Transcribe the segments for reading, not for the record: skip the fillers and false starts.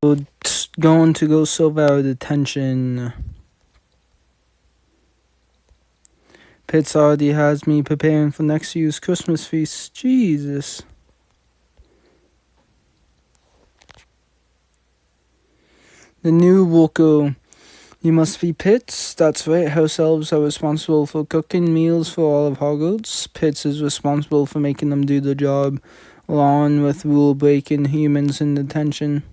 Going to go solve our detention. Pitts already has me preparing for next year's Christmas feast. Jesus. The new Woko. You must be Pitts. That's right, house elves are responsible for cooking meals for all of Hogwarts. Pitts is responsible for making them do the job, along with rule-breaking humans in detention.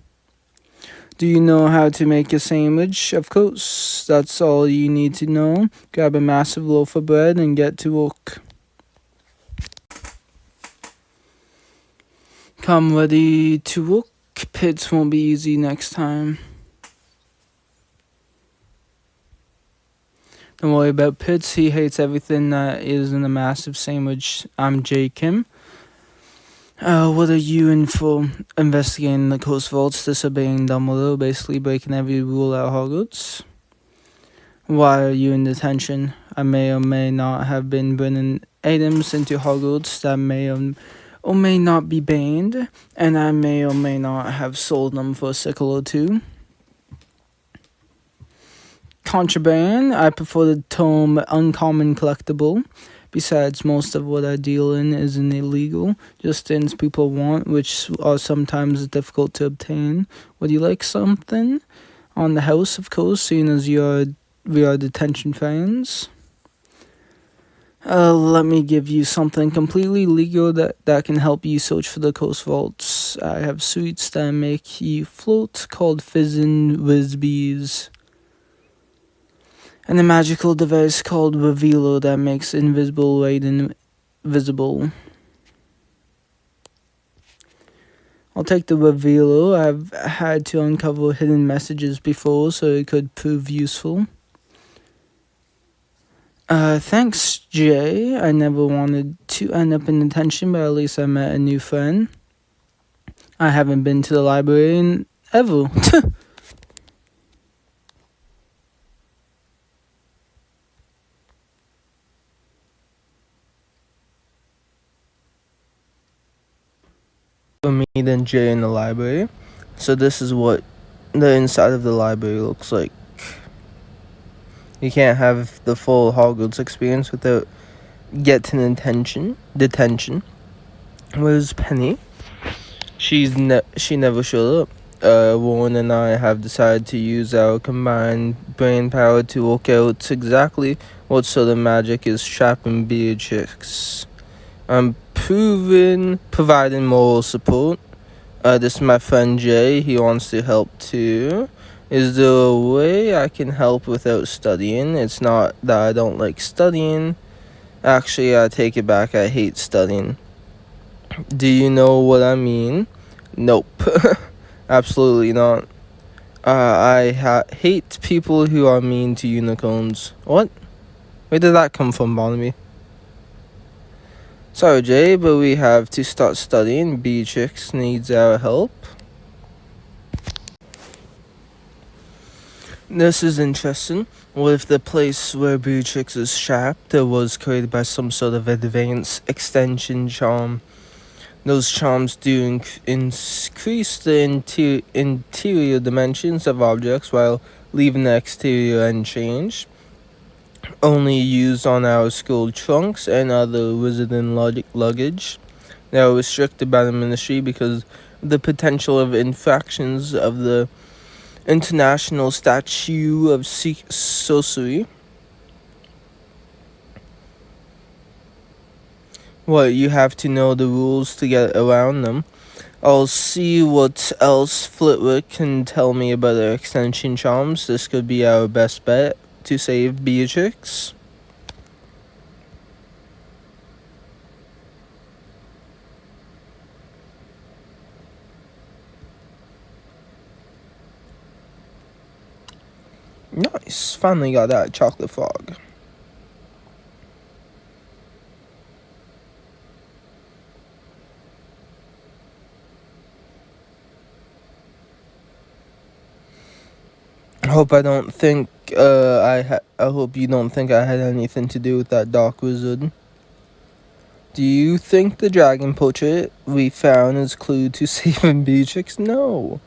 Do you know how to make a sandwich? Of course. That's all you need to know. Grab a massive loaf of bread and get to work. Come ready to work. Pitts won't be easy next time. Don't worry about Pitts. He hates everything that isn't a massive sandwich. I'm J. Kim. What are you in for? Investigating the Coast Vaults, disobeying Dumbledore, basically breaking every rule at Hogwarts. Why are you in detention? I may or may not have been bringing items into Hogwarts that may or may not be banned, and I may or may not have sold them for a sickle or two. Contraband, I prefer the term uncommon collectible. Besides, most of what I deal in isn't illegal, just things people want, which are sometimes difficult to obtain. Would you like something? On the house, of course, seeing as we are detention fans. Let me give you something completely legal that can help you search for the Coast Vaults. I have sweets that make you float called Fizzin' Whizbees. And a magical device called Revealer that makes invisible light invisible. I'll take the Revealer. I've had to uncover hidden messages before, so it could prove useful. Thanks, Jay. I never wanted to end up in detention, but at least I met a new friend. I haven't been to the library in ever. For me than Jay in the library. So this is what the inside of the library looks like. You can't have the full Hogwarts experience without getting detention. Where's Penny? She never showed up. Warren and I have decided to use our combined brain power to work out exactly what sort of magic is trapping Beatrix. I'm providing moral support. This is my friend Jay. He wants to help too. Is there a way I can help without studying? It's not that I don't like studying. Actually, I take it back. I hate studying. Do you know what I mean? Nope. Absolutely not. I hate people who are mean to unicorns. What? Where did that come from, Barnaby? Sorry, Jay, but we have to start studying. Beatrix needs our help. This is interesting. What if the place where Beatrix is trapped was created by some sort of advanced extension charm? Those charms do increase the interior dimensions of objects while leaving the exterior unchanged. Only used on our school trunks and other wizarding luggage. They are restricted by the ministry because of the potential of infractions of the International Statute of Sorcery. What, you have to know the rules to get around them? I'll see what else Flitwick can tell me about their extension charms. This could be our best bet to save Beatrix. Nice. Finally got that chocolate frog. I hope I don't think I hope you don't think I had anything to do with that dark wizard. Do you think the dragon portrait we found is clue to saving Beatrix? No.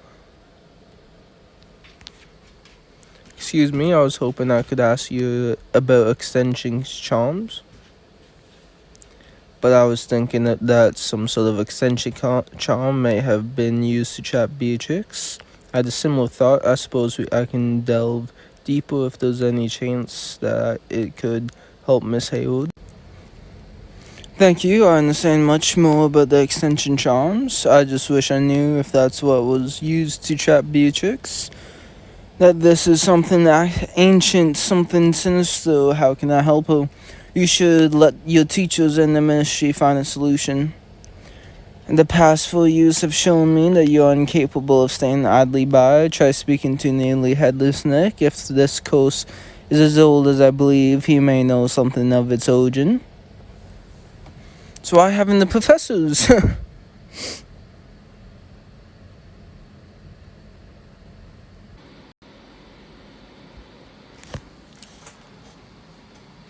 Excuse me, I was hoping I could ask you about extension charms. But I was thinking that some sort of extension charm may have been used to trap Beatrix. I had a similar thought. I suppose I can delve deeper if there's any chance that it could help Miss Haywood. Thank you. I understand much more about the extension charms. I just wish I knew if that's what was used to trap Beatrix. That this is something ancient, something sinister. How can I help her? You should let your teachers and the ministry find a solution. The past 4 years have shown me that you are incapable of staying idly by. Try speaking to nearly headless Nick. If this curse is as old as I believe, he may know something of its origin. So why haven't the professors?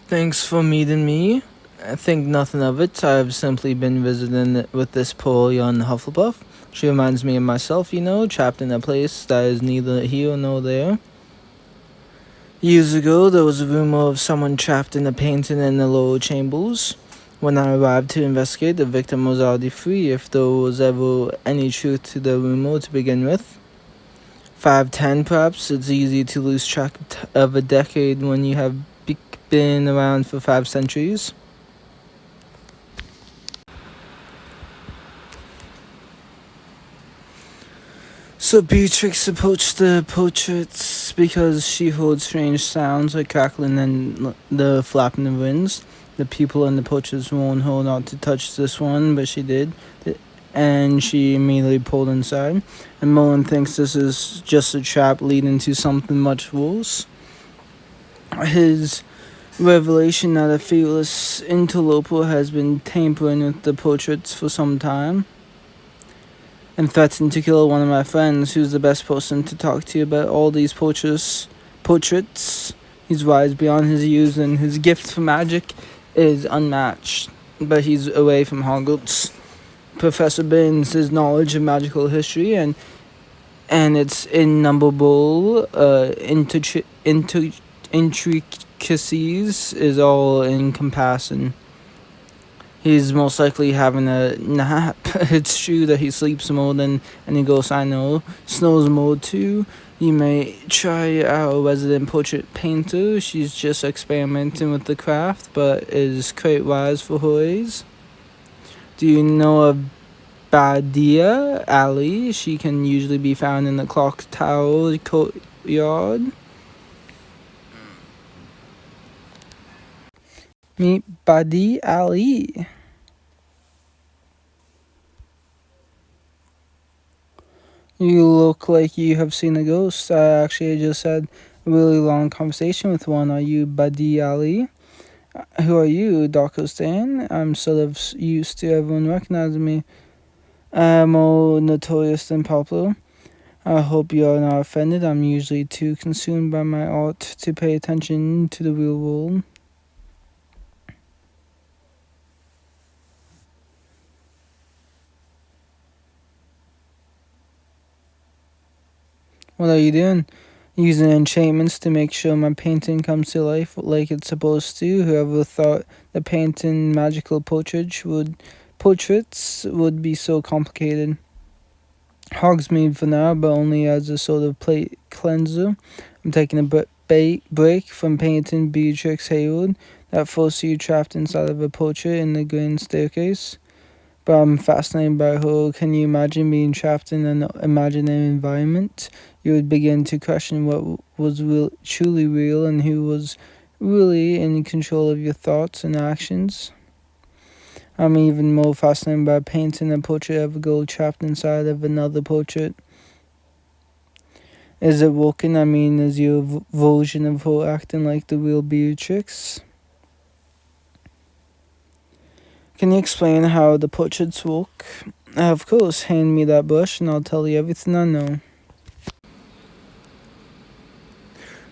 Thanks for meeting me. I think nothing of it. I've simply been visiting with this poor young Hufflepuff. She reminds me of myself, trapped in a place that is neither here nor there. Years ago, there was a rumor of someone trapped in a painting in the lower chambers. When I arrived to investigate, the victim was already free, if there was ever any truth to the rumor to begin with. 5'10", perhaps. It's easy to lose track of a decade when you have been around for 5 centuries. So Beatrix approached the portraits because she heard strange sounds like crackling and the flapping of winds. The people in the portraits warned her not to touch this one, but she did, and she immediately pulled inside. And Mullen thinks this is just a trap leading to something much worse. His revelation that a fearless interloper has been tampering with the portraits for some time and threatened to kill one of my friends, who's the best person to talk to about all these portraits. He's wise beyond his years, and his gift for magic is unmatched, but he's away from Hogwarts. Professor Binns, his knowledge of magical history and its innumerable intricacies is all encompassing. He's most likely having a nap. It's true that he sleeps more than any ghost I know. Snores more too. You may try our resident portrait painter. She's just experimenting with the craft, but is quite wise for her age. Do you know of Badia Alley? She can usually be found in the clock tower courtyard. Meet Badi Ali. You look like you have seen a ghost. I actually just had a really long conversation with one. Are you Badi Ali? Who are you, Dr. Stan? I'm sort of used to everyone recognizing me. I'm more notorious than popular. I hope you are not offended. I'm usually too consumed by my art to pay attention to the real world. What are you doing? Using enchantments to make sure my painting comes to life like it's supposed to. Whoever thought the painting magical portraits would be so complicated. Hogsmeade for now, but only as a sort of plate cleanser. I'm taking a break from painting Beatrix Hayward, that forces you trapped inside of a portrait in the grand staircase. But I'm fascinated by her. Can you imagine being trapped in an imaginary environment? You would begin to question what was truly real and who was really in control of your thoughts and actions. I'm even more fascinated by painting a portrait of a girl trapped inside of another portrait. Is it working? I mean, is your version of her acting like the real Beatrix? Can you explain how the portraits work? Of course, hand me that brush and I'll tell you everything I know.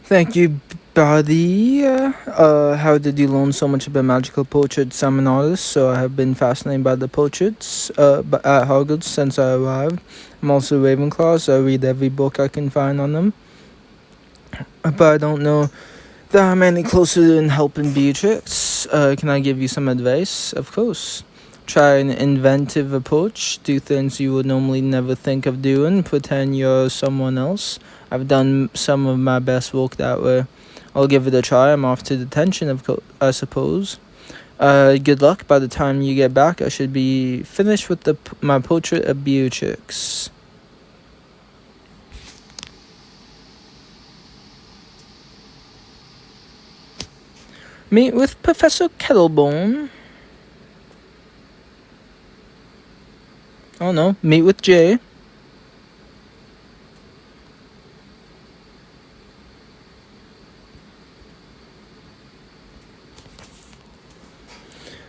Thank you, Buddy. How did you learn so much about magical portraits? I'm an artist, so I have been fascinated by the portraits at Hogwarts since I arrived. I'm also Ravenclaw, so I read every book I can find on them. but I don't know that I'm any closer than helping Beatrix. Can I give you some advice? Of course. Try an inventive approach. Do things you would normally never think of doing. Pretend you're someone else. I've done some of my best work that way. I'll give it a try. I'm off to detention, I suppose. Good luck. By the time you get back, I should be finished with my portrait of Beatrix. Meet with Professor Kettlebone. Oh no, meet with Jay.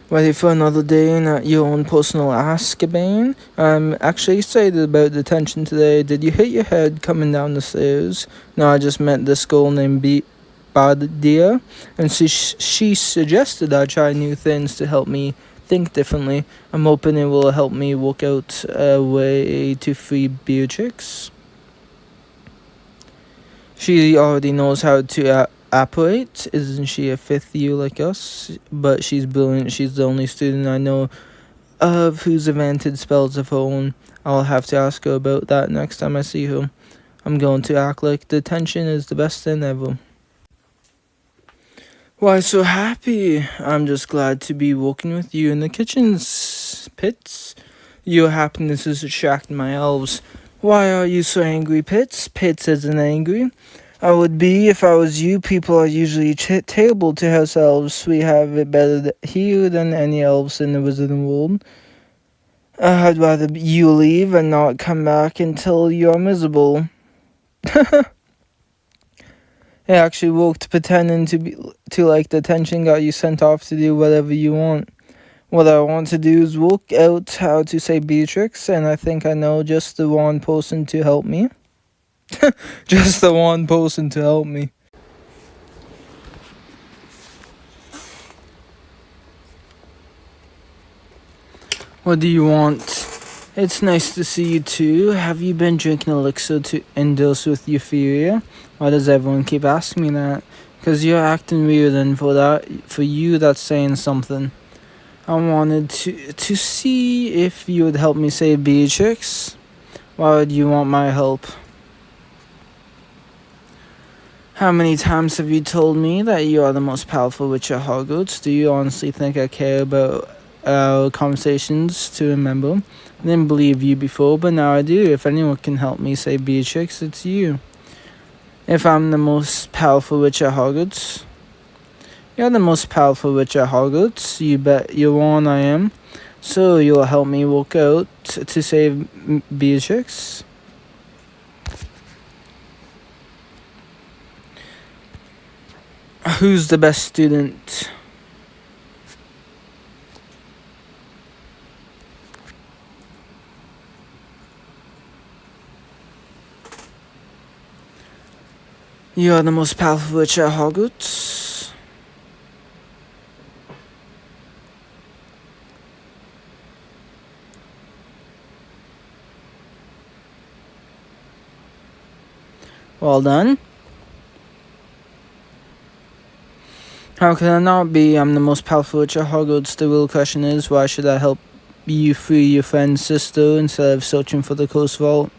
Ready for another day in your own personal Azkaban? I'm actually excited about detention today. Did you hit your head coming down the stairs? No, I just met this girl named Badia, and she suggested I try new things to help me think differently. I'm hoping it will help me work out a way to free Beatrix. She already knows how to operate. Isn't she a fifth year like us? But she's brilliant. She's the only student I know of who's invented spells of her own. I'll have to ask her about that next time I see her. I'm going to act like detention is the best thing ever. Why so happy? I'm just glad to be working with you in the kitchen's Pits. Your happiness is attracting my elves. Why are you so angry, Pits? Pits isn't angry. I would be if I was you. People are usually terrible to house elves. We have it better here than any elves in the wizarding world. I'd rather you leave and not come back until you're miserable. It actually worked. Pretending to like detention got you sent off to do whatever you want. What I want to do is work out how to say Beatrix, and I think I know just the one person to help me. Just the one person to help me. What do you want? It's nice to see you too. Have you been drinking elixir to induce with euphoria? Why does everyone keep asking me that? Because you're acting weird, and for you that's saying something. I wanted to see if you would help me say Beatrix. Why would you want my help? How many times have you told me that you are the most powerful witch at Hogwarts? Do you honestly think I care about our conversations to remember? I didn't believe you before, but now I do. If anyone can help me say Beatrix, it's you. If I'm the most powerful witch at Hogwarts, you're the most powerful witch at Hogwarts. You bet your one I am. So you'll help me work out to save Beatrix. Who's the best student? You are the most powerful witch at Hogwarts. Well done. How can I not be? I'm the most powerful witch at Hogwarts. The real question is, why should I help you free your friend's sister instead of searching for the cursed vault?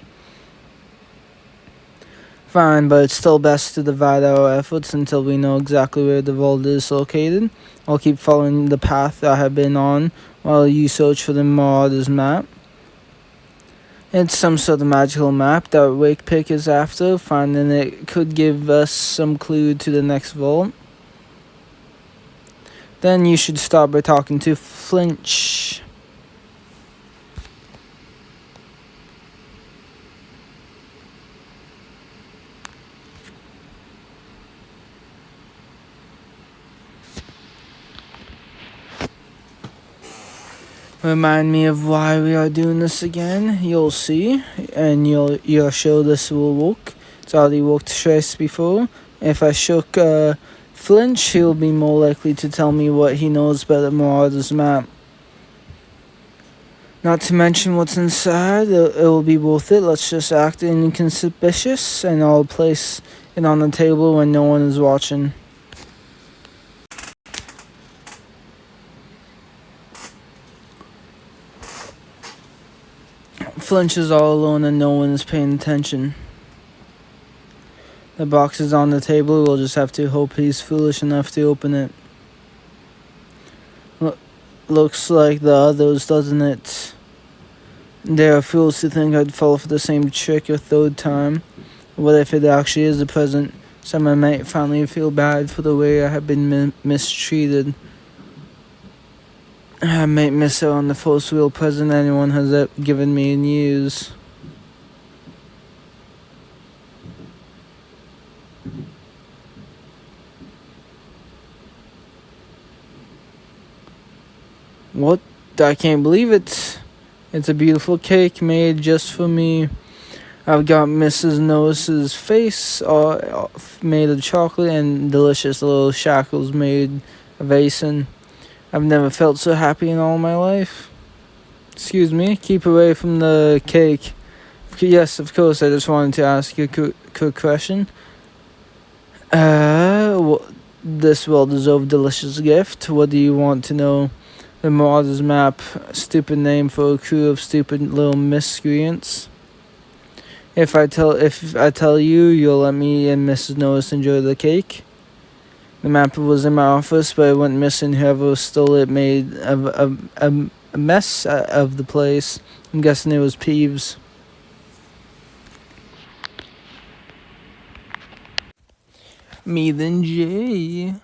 Fine, but it's still best to divide our efforts until we know exactly where the vault is located. I'll keep following the path I have been on while you search for the Marauders Map. It's some sort of magical map that Wakepick is after. Finding it could give us some clue to the next vault. Then you should start by talking to Flinch. Remind me of why we are doing this again. You'll see, and you're sure this will work. It's already worked twice before. If I shook Flinch, he'll be more likely to tell me what he knows about the Marauders Map. Not to mention what's inside, it will be worth it. Let's just act inconspicuous, and I'll place it on the table when no one is watching. Flinch is all alone and no one is paying attention. The box is on the table, we'll just have to hope he's foolish enough to open it. Looks like the others, doesn't it? There are fools who think I'd fall for the same trick a third time. What if it actually is a present? Someone might finally feel bad for the way I have been mistreated. I might miss out on the first real present anyone has given me in years. What? I can't believe it. It's a beautiful cake made just for me. I've got Mrs. Nose's face made of chocolate and delicious little shackles made of icing. I've never felt so happy in all my life. Excuse me, keep away from the cake. Yes, of course, I just wanted to ask you a quick question. This well-deserved delicious gift, what do you want to know? The Marauders Map, stupid name for a crew of stupid little miscreants. If I tell you, you'll let me and Mrs. Norris enjoy the cake. The map was in my office, but it went missing. Whoever stole it made a mess of the place. I'm guessing it was Peeves. Me then Jay.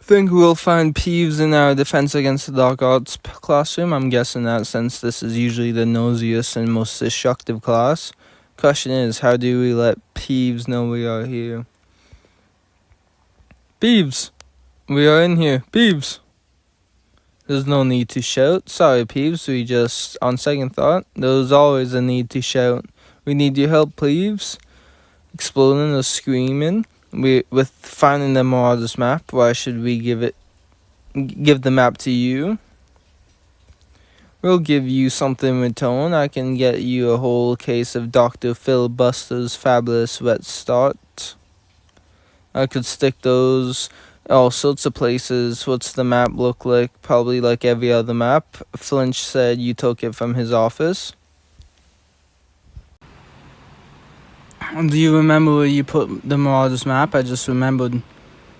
Think we'll find Peeves in our Defense Against the Dark Arts classroom. I'm guessing that since this is usually the nosiest and most destructive class. Question is, how do we let Peeves know we are here? Peeves! We are in here. Peeves! There's no need to shout. Sorry, Peeves, we just, on second thought, there's always a need to shout. We need your help, Peeves. Exploding or screaming. With finding the Marauders Map, why should we give the map to you? We'll give you something in return. I can get you a whole case of Dr. Filibuster's Fabulous Wet Start. I could stick those all sorts of places. What's the map look like? Probably like every other map. Flinch said you took it from his office. Do you remember where you put the Marauders Map? I just remembered.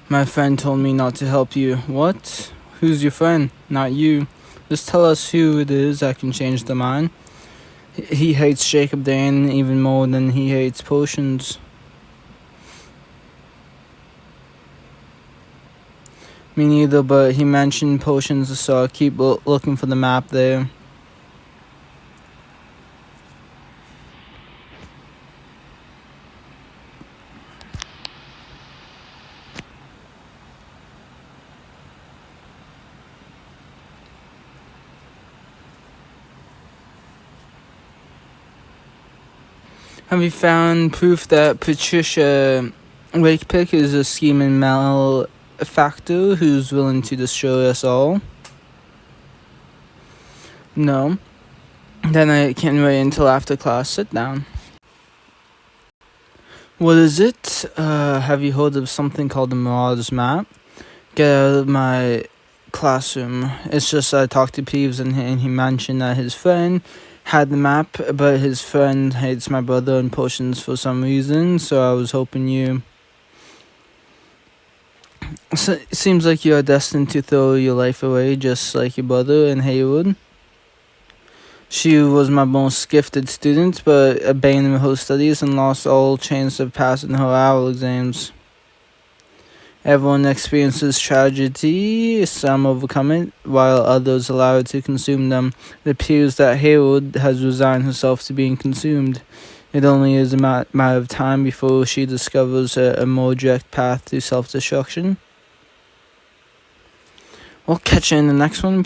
My friend told me not to help you. What? Who's your friend? Not you. Just tell us who it is. I can change the mind. He hates Jacob Dan even more than he hates potions. Me neither, but he mentioned potions, so I'll keep looking for the map there. Have you found proof that Patricia Wakepick is a scheming malefactor who's willing to destroy us all? No. Then I can't wait until after class. Sit down. What is it? Have you heard of something called the Marauders Map? Get out of my classroom. It's just I talked to Peeves and he mentioned that his friend had the map, but his friend hates my brother and potions for some reason, so I was hoping you... So it seems like you are destined to throw your life away, just like your brother and Haywood. She was my most gifted student, but abandoned her studies and lost all chance of passing her oral exams. Everyone experiences tragedy, some overcome it, while others allow it to consume them. It appears that Harold has resigned herself to being consumed. It only is a matter of time before she discovers a more direct path to self-destruction. We'll catch you in the next one.